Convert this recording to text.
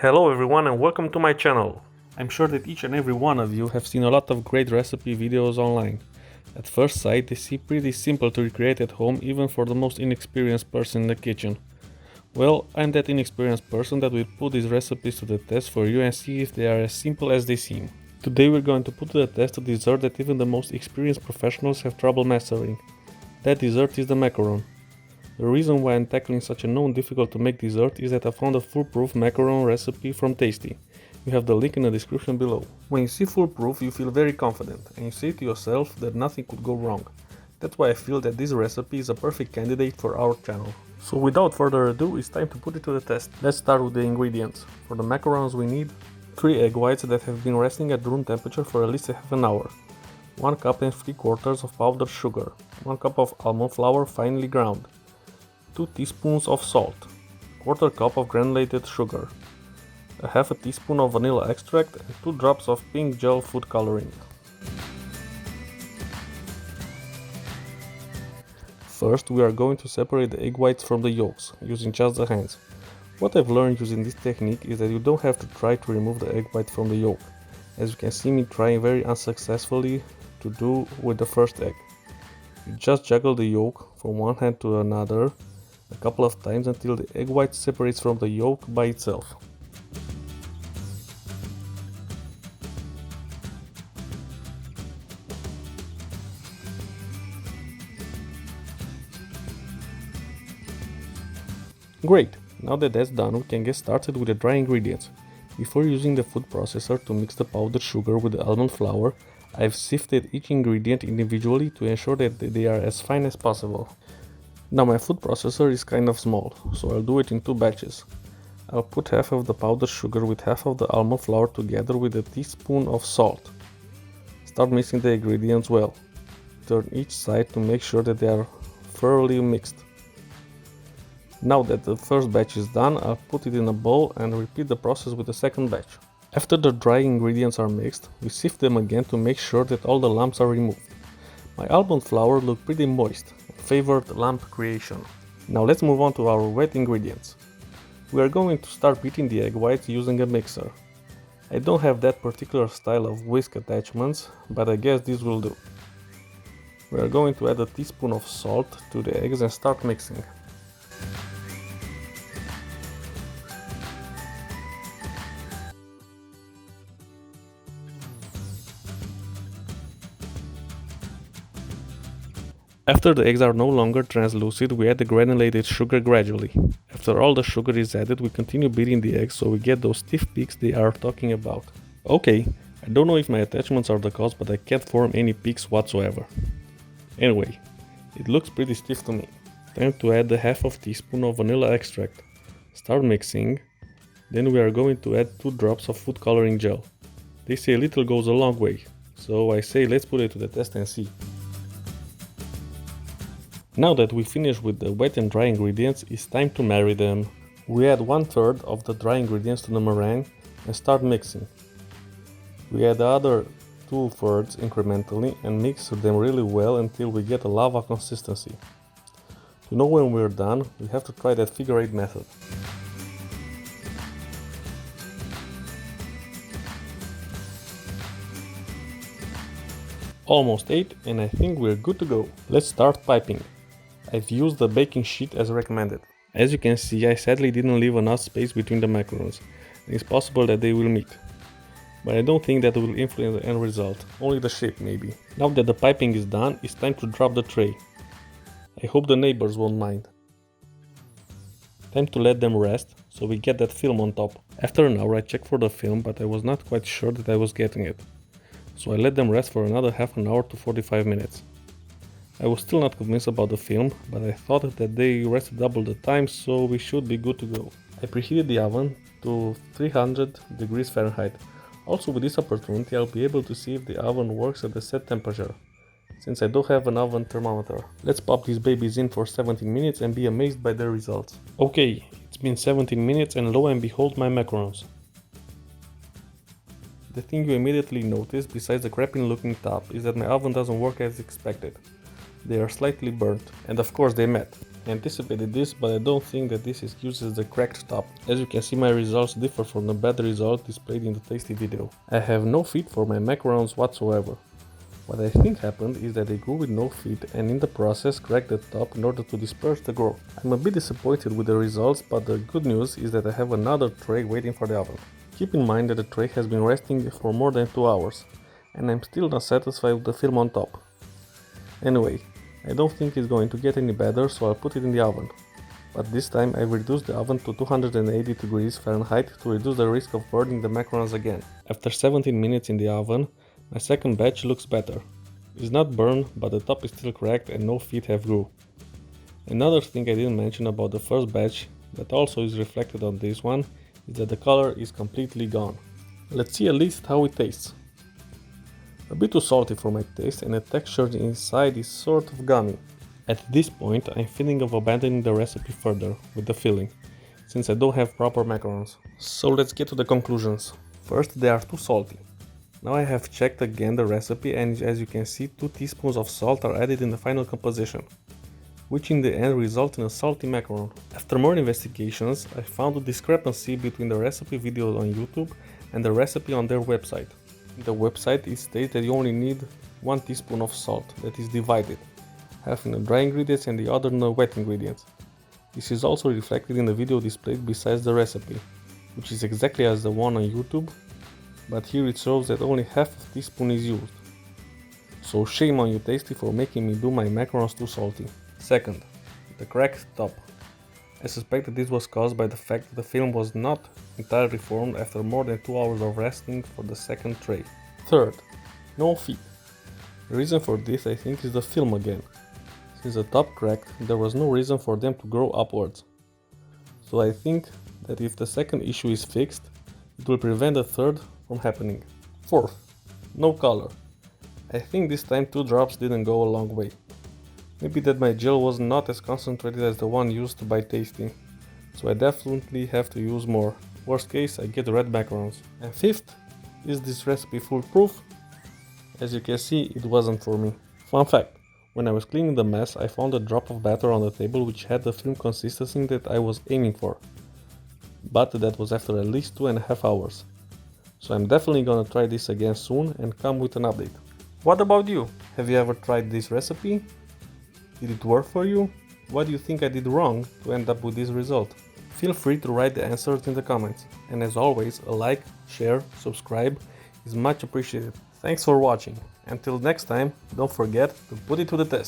Hello everyone and welcome to my channel. I'm sure that each and every one of you have seen a lot of great recipe videos online. At first sight they seem pretty simple to recreate at home even for the most inexperienced person in the kitchen. Well, I'm that inexperienced person that will put these recipes to the test for you and see if they are as simple as they seem. Today we're going to put to the test a dessert that even the most experienced professionals have trouble mastering. That dessert is the macaron. The reason why I'm tackling such a known difficult to make dessert is that I found a foolproof macaron recipe from Tasty. You have the link in the description below. When you see foolproof, you feel very confident and you say to yourself that nothing could go wrong. That's why I feel that this recipe is a perfect candidate for our channel. So without further ado, it's time to put it to the test. Let's start with the ingredients. For the macarons we need 3 egg whites that have been resting at room temperature for at least half an hour, 1 cup and 3/4 of powdered sugar, 1 cup of almond flour finely ground, 2 teaspoons of salt, 1/4 cup of granulated sugar, a half a teaspoon of vanilla extract and 2 drops of pink gel food coloring. First, we are going to separate the egg whites from the yolks, using just the hands. What I've learned using this technique is that you don't have to try to remove the egg white from the yolk, as you can see me trying very unsuccessfully to do with the first egg. You just juggle the yolk from one hand to another a couple of times until the egg white separates from the yolk by itself. Great! Now that that's done, we can get started with the dry ingredients. Before using the food processor to mix the powdered sugar with the almond flour, I've sifted each ingredient individually to ensure that they are as fine as possible. Now my food processor is kind of small, so I'll do it in 2 batches. I'll put half of the powdered sugar with half of the almond flour together with a teaspoon of salt. Start mixing the ingredients well. Turn each side to make sure that they are thoroughly mixed. Now that the first batch is done, I'll put it in a bowl and repeat the process with the second batch. After the dry ingredients are mixed, we sift them again to make sure that all the lumps are removed. My almond flour looked pretty moist, favored lump creation. Now let's move on to our wet ingredients. We are going to start beating the egg whites using a mixer. I don't have that particular style of whisk attachments, but I guess this will do. We are going to add a teaspoon of salt to the eggs and start mixing. After the eggs are no longer translucent, we add the granulated sugar gradually. After all the sugar is added, we continue beating the eggs so we get those stiff peaks they are talking about. Okay, I don't know if my attachments are the cause, but I can't form any peaks whatsoever. Anyway, it looks pretty stiff to me. Time to add the half of teaspoon of vanilla extract. Start mixing. Then we are going to add 2 drops of food coloring gel. They say a little goes a long way, so I say let's put it to the test and see. Now that we finished with the wet and dry ingredients, it's time to marry them. We add 1/3 of the dry ingredients to the meringue and start mixing. We add the other 2/3 incrementally and mix them really well until we get a lava consistency. To know when we're done, we have to try that figure 8 method. Almost 8 and I think we're good to go. Let's start piping. I've used the baking sheet as recommended. As you can see, I sadly didn't leave enough space between the macarons, and it's possible that they will meet. But I don't think that will influence the end result, only the shape maybe. Now that the piping is done, it's time to drop the tray. I hope the neighbors won't mind. Time to let them rest, so we get that film on top. After an hour I checked for the film, but I was not quite sure that I was getting it. So I let them rest for another half an hour to 45 minutes. I was still not convinced about the film, but I thought that they rested double the time, so we should be good to go. I preheated the oven to 300 degrees Fahrenheit. Also with this opportunity I'll be able to see if the oven works at the set temperature, since I don't have an oven thermometer. Let's pop these babies in for 17 minutes and be amazed by the results. Okay, it's been 17 minutes and lo and behold my macarons. The thing you immediately notice, besides the crappy looking top, is that my oven doesn't work as expected. They are slightly burnt, and of course they met. I anticipated this, but I don't think that this excuses the cracked top. As you can see, my results differ from the bad result displayed in the tasty video. I have no feet for my macarons whatsoever. What I think happened is that they grew with no feet and in the process cracked the top in order to disperse the growth. I'm a bit disappointed with the results, but the good news is that I have another tray waiting for the oven. Keep in mind that the tray has been resting for more than 2 hours, and I'm still not satisfied with the film on top. Anyway, I don't think it's going to get any better, so I'll put it in the oven. But this time I've reduced the oven to 280 degrees Fahrenheit to reduce the risk of burning the macarons again. After 17 minutes in the oven, my second batch looks better. It's not burned, but the top is still cracked and no feet have grew. Another thing I didn't mention about the first batch, that also is reflected on this one, is that the color is completely gone. Let's see at least how it tastes. A bit too salty for my taste, and the texture inside is sort of gummy. At this point, I'm thinking of abandoning the recipe further with the filling, since I don't have proper macarons. So let's get to the conclusions. First, they are too salty. Now I have checked again the recipe, and as you can see, 2 teaspoons of salt are added in the final composition, which in the end results in a salty macaron. After more investigations, I found a discrepancy between the recipe video on YouTube and the recipe on their website. In the website it states that you only need 1 teaspoon of salt that is divided, half in the dry ingredients and the other in the wet ingredients. This is also reflected in the video displayed besides the recipe, which is exactly as the one on YouTube, but here it shows that only half a teaspoon is used. So shame on you Tasty for making me do my macarons too salty. Second, the cracked top. I suspect that this was caused by the fact that the film was not entirely formed after more than 2 hours of resting for the second tray. Third, no feet. The reason for this I think is the film again. Since the top cracked, there was no reason for them to grow upwards. So I think that if the second issue is fixed, it will prevent the third from happening. Fourth, no color. I think this time 2 drops didn't go a long way. Maybe that my gel was not as concentrated as the one used by Tasty, so I definitely have to use more. Worst case, I get red macarons. And fifth, is this recipe foolproof? As you can see, it wasn't for me. Fun fact, when I was cleaning the mess, I found a drop of batter on the table which had the film consistency that I was aiming for. But that was after at least 2.5 hours. So I'm definitely gonna try this again soon and come with an update. What about you? Have you ever tried this recipe? Did it work for you? What do you think I did wrong to end up with this result? Feel free to write the answers in the comments. And as always, a like, share, subscribe is much appreciated. Thanks for watching. Until next time, don't forget to put it to the test.